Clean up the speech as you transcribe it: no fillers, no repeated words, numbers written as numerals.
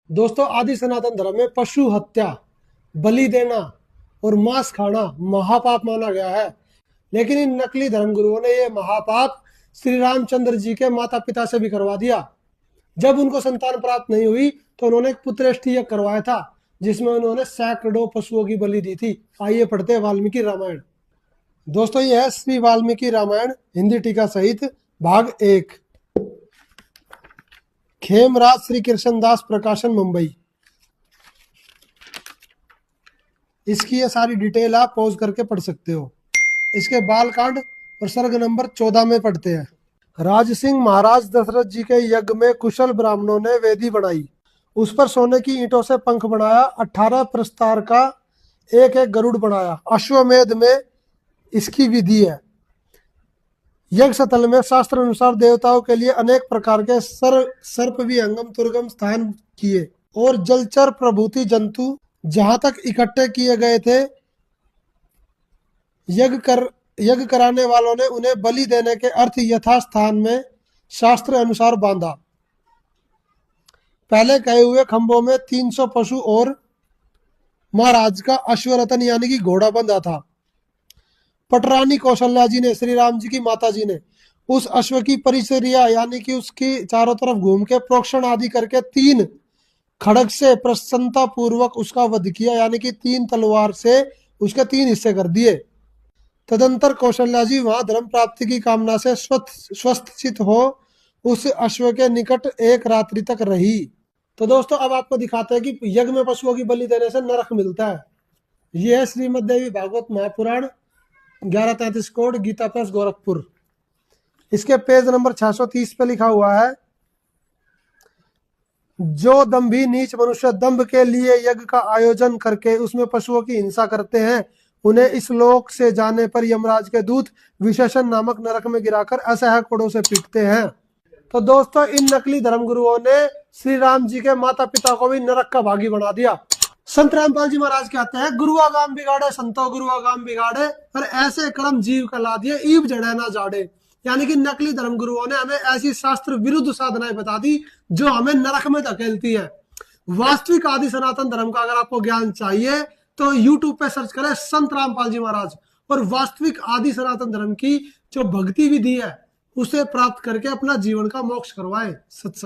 दोस्तों, आदि सनातन धर्म में पशु हत्या, बलि देना और मांस खाना महापाप माना गया है। लेकिन इन नकली धर्मगुरुओं ने यह महापाप श्री रामचंद्र जी के माता पिता से भी करवा दिया। जब उनको संतान प्राप्त नहीं हुई तो उन्होंने एक पुत्रेष्टि यज्ञ करवाया था, जिसमें उन्होंने सैकड़ों पशुओं की बलि दी थी। आइए पढ़ते हैं वाल्मीकि रामायण। दोस्तों, यह है श्री वाल्मीकि रामायण हिंदी टीका सहित भाग 1। खेमराज श्री कृष्णदास प्रकाशन, मुंबई। इसकी ये सारी डिटेल आप पॉज करके पढ़ सकते हो। इसके बालकांड और सर्ग नंबर 14 में पढ़ते हैं। राज सिंह महाराज दशरथ जी के यज्ञ में कुशल ब्राह्मणों ने वेदी बनाई, उस पर सोने की ईंटों से पंख बनाया, 18 प्रस्तार का एक एक गरुड़ बनाया। अश्वमेध में इसकी विधि है। यज्ञ स्थल में शास्त्र अनुसार देवताओं के लिए अनेक प्रकार के सर्प विहंगम दुर्गम स्थान किए और जलचर प्रभूति जंतु जहां तक इकट्ठे किए गए थे, यज्ञ कराने वालों ने उन्हें बलि देने के अर्थ यथास्थान में शास्त्र अनुसार बांधा। पहले कहे हुए खंभों में 300 पशु और महाराज का अश्वरतन यानी कि घोड़ा बंधा था। पटरानी कौशल्या जी ने, श्री राम जी की माता जी ने, उस अश्व की परिचर्या यानी कि उसकी चारों तरफ घूम के प्रोक्षण आदि करके 3 खड़ग से प्रसन्नता पूर्वक उसका वध किया, यानी कि 3 तलवार से उसके 3 हिस्से कर दिए। तदंतर कौशल्या जी वहां धर्म प्राप्ति की कामना से स्वस्थचित हो उस अश्व के निकट एक रात्रि तक रही। तो दोस्तों, अब आपको दिखाते हैं कि यज्ञ में पशुओं की बलि देने से नरक मिलता है। यह है श्रीमद देवी भागवत महापुराण 1133 कोड, गीता प्रेस, गोरखपुर। इसके पेज नंबर 630 पे लिखा हुआ है, जो दंभी नीच मनुष्य दंभ के लिए यज्ञ का आयोजन करके उसमें पशुओं की हिंसा करते हैं, उन्हें इस लोक से जाने पर यमराज के दूत विशेषण नामक नरक में गिराकर असह्य कोड़ों से पीटते हैं। तो दोस्तों, इन नकली धर्मगुरुओं ने श्री राम जी के माता पिता को भी नरक का भागी बना दिया। संत रामपाल जी महाराज कहते हैं, गुरुआगाम बिगाड़े संतो गुरुआगाम बिगाड़े, पर ऐसे कर्म जीव का ला दिए ईब जड़े ना जाड़े। यानी कि नकली धर्मगुरुओं ने हमें ऐसी शास्त्र विरुद्ध साधनाएं बता दी जो हमें नरक में धकेलती है। वास्तविक आदि सनातन धर्म का अगर आपको ज्ञान चाहिए तो यूट्यूब पे सर्च करें संत रामपाल जी महाराज, और वास्तविक आदि सनातन धर्म की जो भक्ति विधि है उसे प्राप्त करके अपना जीवन का मोक्ष करवाएं। सत्संग।